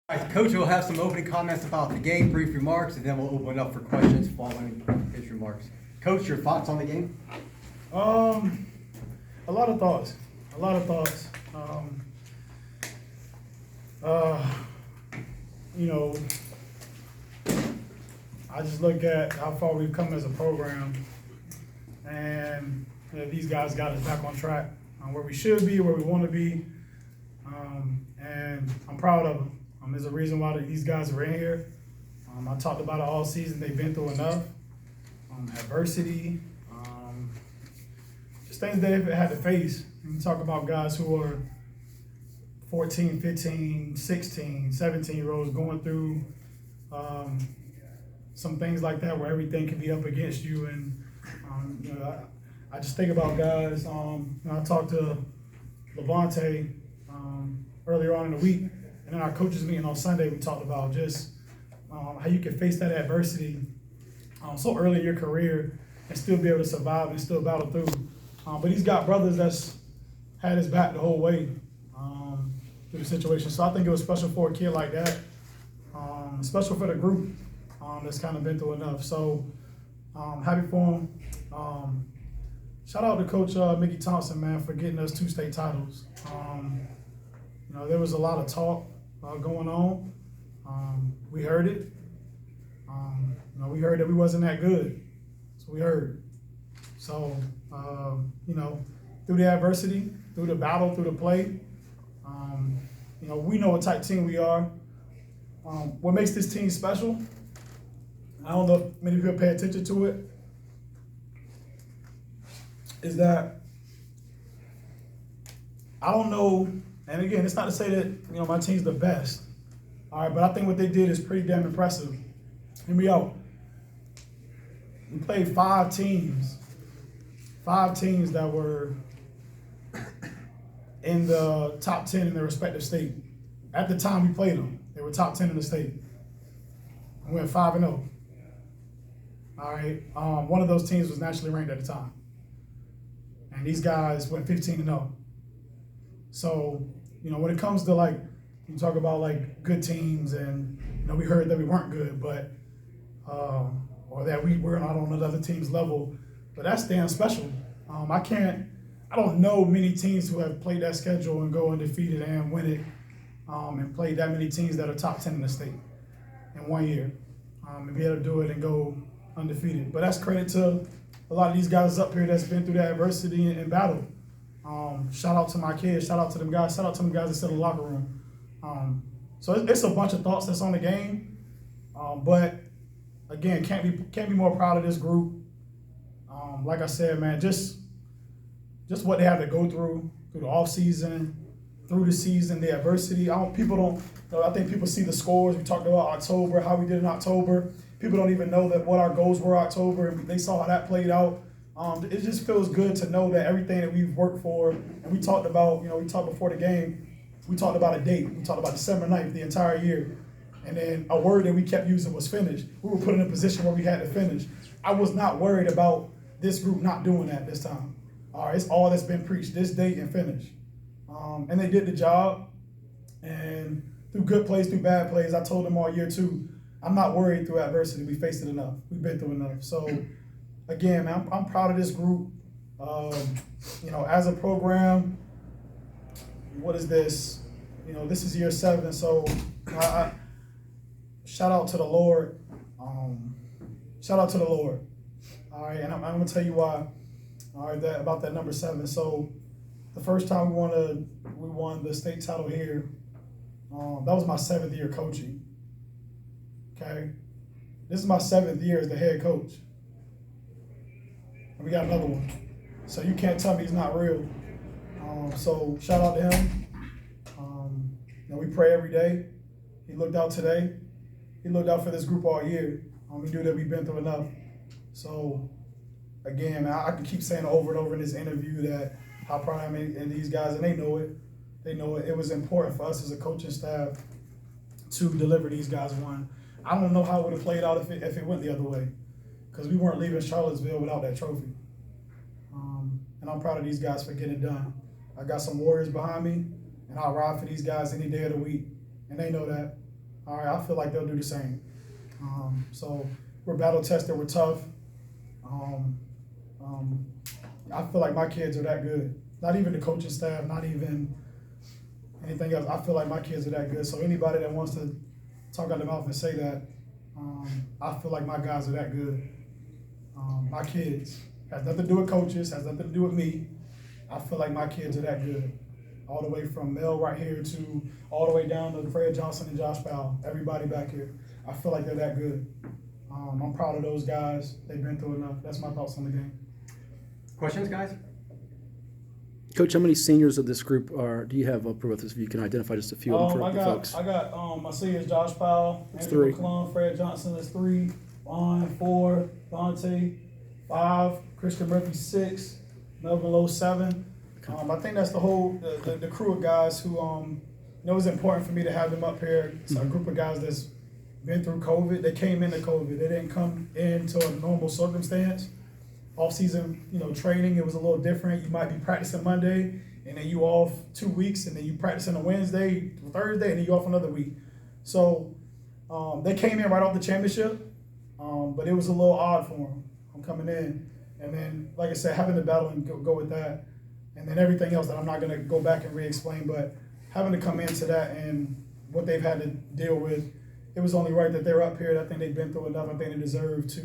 All right, Coach will have some opening comments about the game, brief remarks, and then we'll open it up for questions following his remarks. Coach, your thoughts on the game? A lot of thoughts. You know, I just look at how far we've come as a program, and these guys got us back on track, where we should be, where we want to be, and I'm proud of them. There's a reason why these guys are in here. I talked about it all season. They've been through enough adversity, just things they've had to face. You talk about guys who are 14, 15, 16, 17-year-olds going through some things like that where everything can be up against you. And I just think about guys. I talked to Levante earlier on in the week, and in our coaches meeting on Sunday, we talked about just how you can face that adversity so early in your career and still be able to survive and still battle through. But he's got brothers that's had his back the whole way through the situation. So I think it was special for a kid like that, special for the group that's kind of been through enough. So happy for him. Shout out to Coach Mickey Thompson, man, for getting us 2 state titles. There was a lot of talk going on. We heard it. We heard that we wasn't that good. So we heard. So, through the adversity, through the battle, through the play, we know what type of team we are. What makes this team special, I don't know if many people pay attention to it, is that I don't know, and again, it's not to say that, my team's the best, all right, but I think what they did is pretty damn impressive. Hear me out. We played 5 teams that were in the top 10 in their respective state. At the time we played them, they were top 10 in the state. We went 5-0. All right, one of those teams was nationally ranked at the time. And these guys went 15-0. So, when it comes to you talk about good teams and, we heard that we weren't good, but, or that we were not on another team's level, but that's damn special. I don't know many teams who have played that schedule and go undefeated and win it, and played that many teams that are top 10 in the state in 1 year, and be able to do it and go undefeated. But that's credit to a lot of these guys up here that's been through that adversity and battle. Shout out to my kids, shout out to them guys, shout out to them guys that sit in the locker room. So it's a bunch of thoughts that's on the game, but again, can't be more proud of this group. Like I said, man, just what they have to go through the off season, through the season, the adversity. I think people see the scores. We talked about October, how we did in October. People don't even know that what our goals were October, and they saw how that played out. It just feels good to know that everything that we've worked for, and we talked about, we talked before the game, we talked about a date. We talked about December 9th, the entire year. And then a word that we kept using was finish. We were put in a position where we had to finish. I was not worried about this group not doing that this time. All right, it's all that's been preached, this date and finish. And they did the job. And through good plays, through bad plays, I told them all year 2, I'm not worried through adversity. We faced it enough. We've been through enough. So, again, man, I'm proud of this group. As a program, what is this? This is year 7. So, shout out to the Lord. Shout out to the Lord. All right, and I'm going to tell you why. All right, about that number 7. So, the first time we won the state title here, that was my 7th year coaching. Okay, this is my 7th year as the head coach, and we got another one. So you can't tell me he's not real. So shout out to him. We pray every day. He looked out today. He looked out for this group all year. We knew that we've been through enough. So again, man, I can keep saying over and over in this interview that how proud I am in these guys, and they know it. They know it. It was important for us as a coaching staff to deliver these guys one. I don't know how it would have played out if it went the other way, because we weren't leaving Charlottesville without that trophy. And I'm proud of these guys for getting it done. I got some Warriors behind me, and I'll ride for these guys any day of the week, and they know that. All right, I feel like they'll do the same. So we're battle tested, we're tough. I feel like my kids are that good. Not even the coaching staff, not even anything else. I feel like my kids are that good. So anybody that wants to talk out their mouth and say that, I feel like my guys are that good. My kids has nothing to do with coaches, has nothing to do with me. I feel like my kids are that good. All the way from Mel right here to all the way down to Fred Johnson and Josh Powell, everybody back here. I feel like they're that good. I'm proud of those guys. They've been through enough. That's my thoughts on the game. Questions, guys? Coach, how many seniors of this group do you have up with us? If you can identify just a few of them for the folks. I got my seniors: Josh Powell, That's Andrew 3. McClung, Fred Johnson. That's 3. Vaughn 4, Vontae 5, Christian Murphy 6, Melvin Lowe 7. I think that's the whole the crew of guys who it was important for me to have them up here. It's a group of guys that's been through COVID. They came into COVID. They didn't come into a normal circumstance. Off-season, training, it was a little different. You might be practicing Monday, and then you off 2 weeks, and then you practice on a Wednesday, Thursday, and then you off another week. So they came in right off the championship, but it was a little odd for them. I'm coming in, and then, like I said, having to battle and go with that, and then everything else that I'm not going to go back and re-explain, but having to come into that and what they've had to deal with, it was only right that they're up here. I think they've been through enough. I think they deserve to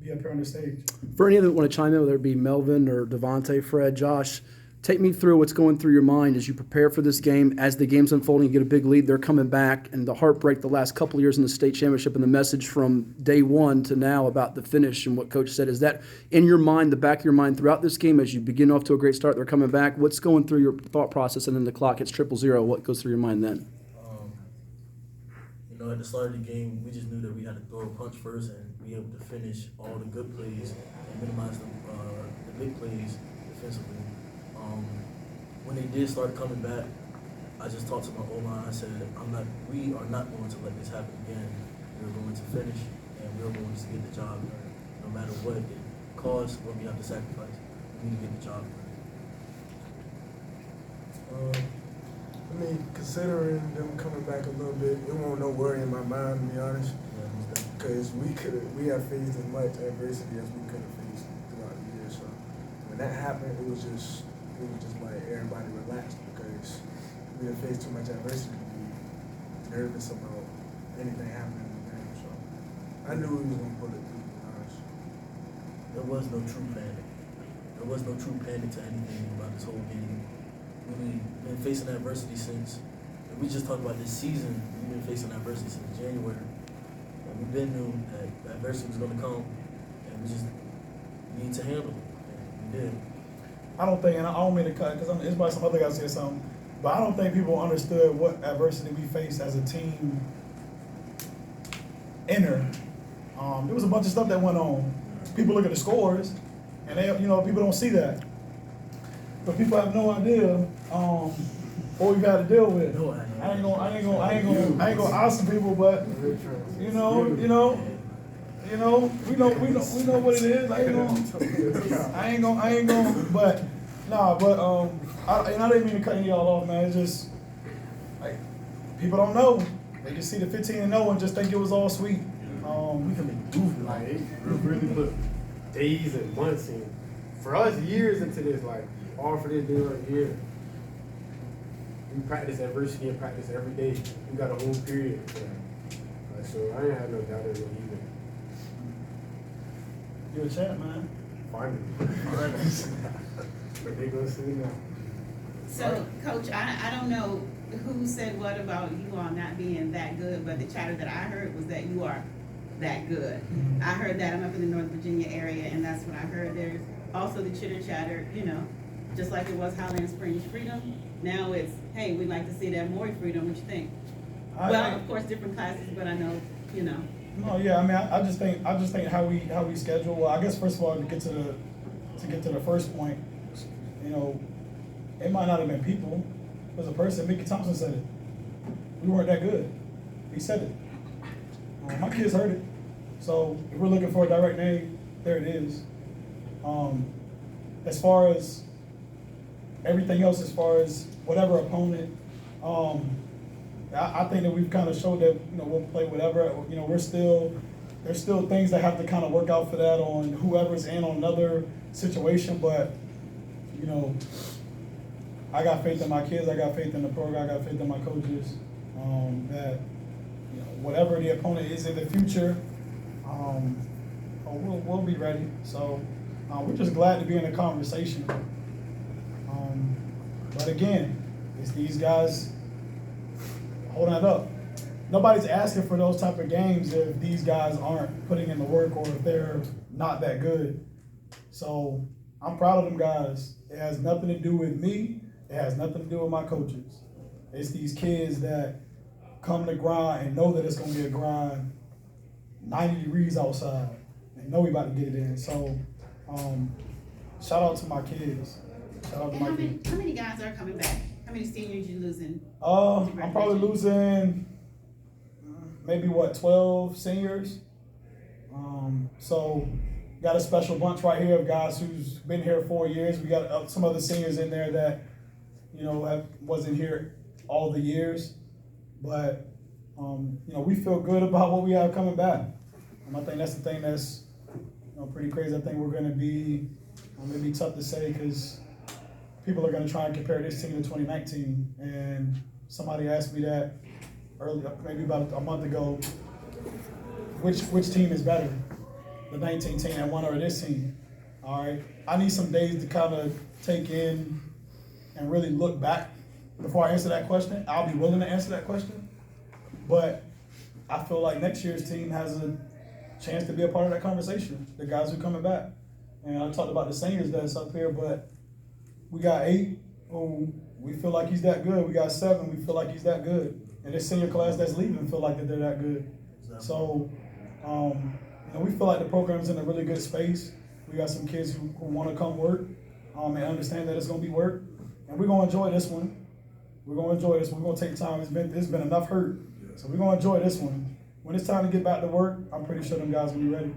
be up here on the stage. For any of them that want to chime in, whether it be Melvin or Devontae, Fred, Josh, take me through what's going through your mind as you prepare for this game. As the game's unfolding, you get a big lead, they're coming back, and the heartbreak the last couple of years in the state championship and the message from day one to now about the finish and what Coach said. Is that in your mind, the back of your mind throughout this game as you begin off to a great start, they're coming back? What's going through your thought process, and then the clock hits 0-0? What goes through your mind then? At the start of the game, we just knew that we had to throw a punch first and be able to finish all the good plays and minimize the big plays defensively. When they did start coming back, I just talked to my O-line. I said, we are not going to let this happen again. We're going to finish, and we're going to get the job done. No matter what it costs, what we have to sacrifice, we need to get the job done. Considering them coming back a little bit, it won't no worry in my mind, to be honest, because we have faced as much adversity as we could have faced throughout the year. So when that happened, it was just like everybody relaxed because we had faced too much adversity to be nervous about anything happening in the game. So I knew we was gonna pull it through, to be honest. There was no true panic. There was no true panic to anything about this whole game. We've been facing adversity since, we just talked about this season, we've been facing adversity since January. And we've been knew that adversity was going to come, and we just need to handle it. And we did. I don't think, and I don't mean to cut, because it's probably some other guys say something, but I don't think people understood what adversity we faced as a team there was a bunch of stuff that went on. People look at the scores, and people don't see that. But people have no idea what we've had to deal with. I ain't gonna ask some people, but we know what it is. I ain't gonna. But I didn't mean to cut any of y'all off, man. It's just like people don't know. They just see the 15-0 and just think it was all sweet. We can be goofy, like it really put days and months in. For us, years into this, like all for this deal right here. We practice adversity and practice every day. We got a whole period for that. So I ain't have no doubt in it either. You're a champ, man. Finally. But they gonna see now. So, Coach, I don't know who said what about you all not being that good, but the chatter that I heard was that you are that good. Mm-hmm. I heard that. I'm up in the North Virginia area, and that's what I heard. There's also the chitter chatter, just like it was Highland Springs Freedom. Now it's, hey, we'd like to see that Maury Freedom. What you think? Of course, different classes, but I know, No, yeah. I mean, I just think how we schedule. Well, I guess first of all, to get to the first point, it might not have been people. It was a person. Mickey Thompson said it. We weren't that good. He said it. My kids heard it. So if we're looking for a direct name, there it is. As far as everything else, as far as whatever opponent, I think that we've kind of showed that, you know, we'll play whatever. You know, there's still things that have to kind of work out for that on whoever's in on another situation. But, you know, I got faith in my kids. I got faith in the program. I got faith in my coaches. That, you know, whatever the opponent is in the future, we'll be ready. So we're just glad to be in the conversation. But again, it's these guys holding it up. Nobody's asking for those type of games if these guys aren't putting in the work or if they're not that good. So I'm proud of them guys. It has nothing to do with me. It has nothing to do with my coaches. It's these kids that come to grind and know that it's going to be a grind 90 degrees outside and know we about to get it in. So shout out to my kids. Shout out to my kids. How many guys are coming back? How many seniors you losing? I'm probably losing maybe 12 seniors. So got a special bunch right here of guys who's been here 4 years. We got some other seniors in there that, you know, wasn't here all the years. But, you know, we feel good about what we have coming back. I think that's the thing that's, you know, pretty crazy. I think we're going to be, it be tough to say because people are going to try and compare this team to 2019. And somebody asked me that earlier, maybe about a month ago, which team is better, the 19 team that won or this team? All right. I need some days to kind of take in and really look back before I answer that question. I'll be willing to answer that question. But I feel like next year's team has a chance to be a part of that conversation, the guys who are coming back. And I talked about the seniors that's up here, but we got 8 who we feel like he's that good. We got 7, we feel like he's that good. And this senior class that's leaving feel like that they're that good. So, you know, we feel like the program's in a really good space. We got some kids who want to come work and understand that it's going to be work. And we're going to enjoy this one. We're going to enjoy this one. We're going to take time. It's been enough hurt. So we're going to enjoy this one. When it's time to get back to work, I'm pretty sure them guys will be ready.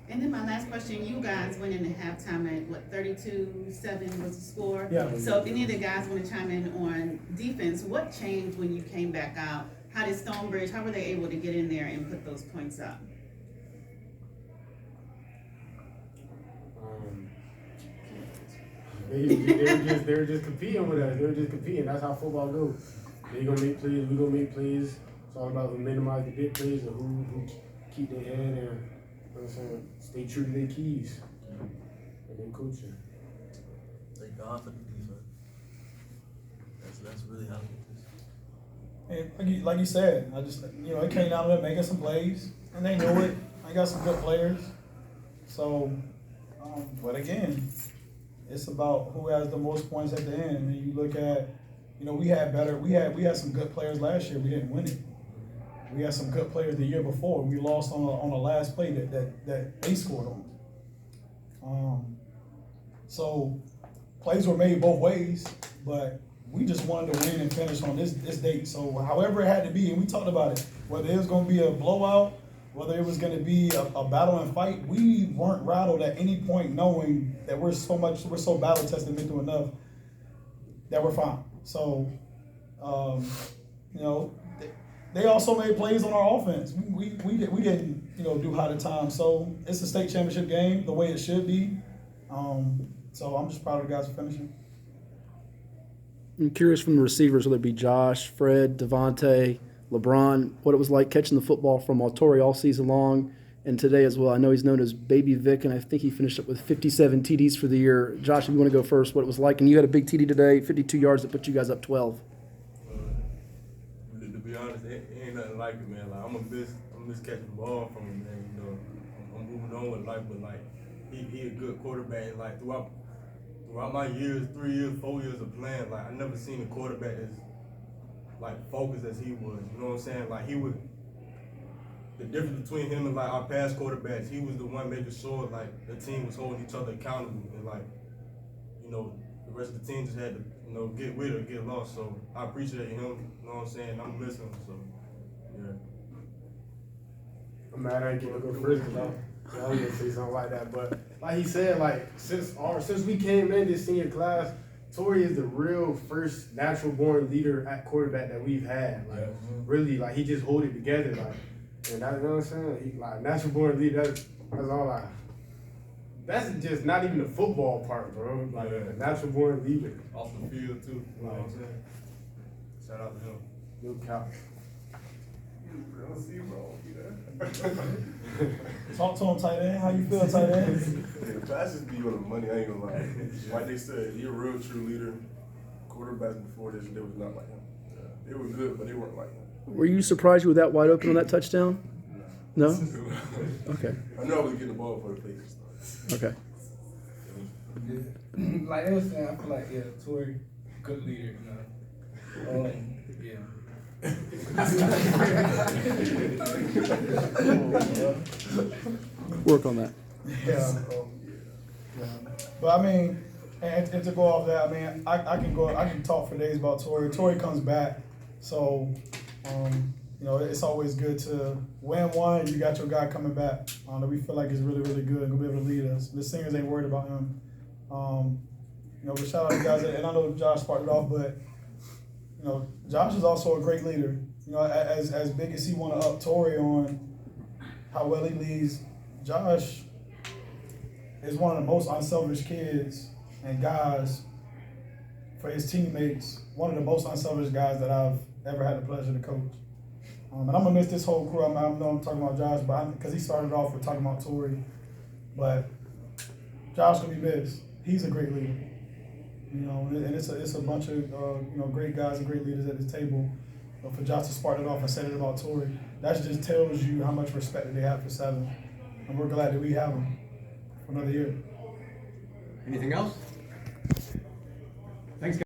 And then my last question, you guys went into halftime at 32-7 was the score? Yeah. So if any of the guys want to chime in on defense, what changed when you came back out? How did Stonebridge, how were they able to get in there and put those points up? They were just competing with us. They were just competing. That's how football goes. They gonna make plays. We gonna make plays. It's all about who minimize the big plays and who keep their head and, you know what I'm saying, stay true to their keys and then coaching. Thank God for the defense. That's really how it is. And like you said, it came down to them making some plays, and they knew it. I got some good players. So, but again, it's about who has the most points at the end. And you look at, you know, we had some good players last year. We didn't win it. We had some good players the year before. We lost on a last play that they scored on. So plays were made both ways, but we just wanted to win and finish on this date. So however it had to be, and we talked about it, whether it was going to be a blowout, whether it was going to be a battle and fight, we weren't rattled at any point knowing that we're so battle tested, been through enough that we're fine. So, you know, they also made plays on our offense. We didn't, you know, do hot at times. So it's a state championship game the way it should be. So I'm just proud of the guys for finishing. I'm curious from the receivers, whether it be Josh, Fred, Devontae, LeBron, what it was like catching the football from Maury all season long and today as well. I know he's known as Baby Vic, and I think he finished up with 57 TDs for the year. Josh, if you want to go first, what it was like. And you had a big TD today, 52 yards that put you guys up 12. To be honest, it ain't nothing like it, man. Like I'm miss catching the ball from him, man. You know, I'm moving on with life, but like he a good quarterback. And like throughout my years, 3 years, 4 years of playing, like I never seen a quarterback as like focused as he was. You know what I'm saying? Like he would. The difference between him and like our past quarterbacks, he was the one making sure like the team was holding each other accountable, and like, you know, the rest of the team just had to, you know, get with it or get lost. So I appreciate him. You know what I'm saying? I'm missing him. So yeah. I'm mad I ain't gonna go first because I was gonna say something like that. But like he said, like since we came in this senior class, Torrey is the real first natural born leader at quarterback that we've had. Like really, like he just hold it together. Like, and that, you know what I'm saying? He, like natural born leader. That's all I. That's just not even the football part, bro. Like a natural born leader. Off the field too. You know what I'm saying? Shout out to him. No cap. Talk to him, tight end. How you feel, tight end? Yeah, the passes be on the money, I ain't gonna lie. Like they said, he a real true leader. Quarterbacks before this, they was not like him. They were good, but they weren't like him. Were you surprised you were that wide open on that touchdown? No? Okay. I know I was getting the ball for the faces. Okay. Like they was saying, I feel like Torrey, good leader, you know. Yeah. Work on that. Yeah. But I mean, and to go off that, I mean, I can talk for days about Torrey. Torrey comes back, so you know, it's always good to win one. You got your guy coming back that we feel like is really, really good and gonna be able to lead us. The singers ain't worried about him. You know, but shout out to guys, and I know Josh sparked it off, but you know, Josh is also a great leader. You know, as big as he want to up Torrey on how well he leads, Josh is one of the most unselfish kids and guys for his teammates. One of the most unselfish guys that I've ever had the pleasure to coach. And I'm gonna miss this whole crew. I know I'm talking about Josh, but because he started off with talking about Torrey, but Josh gonna be missed. He's a great leader. You know, and it's a bunch of you know, great guys and great leaders at this table. But for Josh to spark it off and say it about Torrey, that just tells you how much respect that they have for Seven, and we're glad that we have him for another year. Anything else?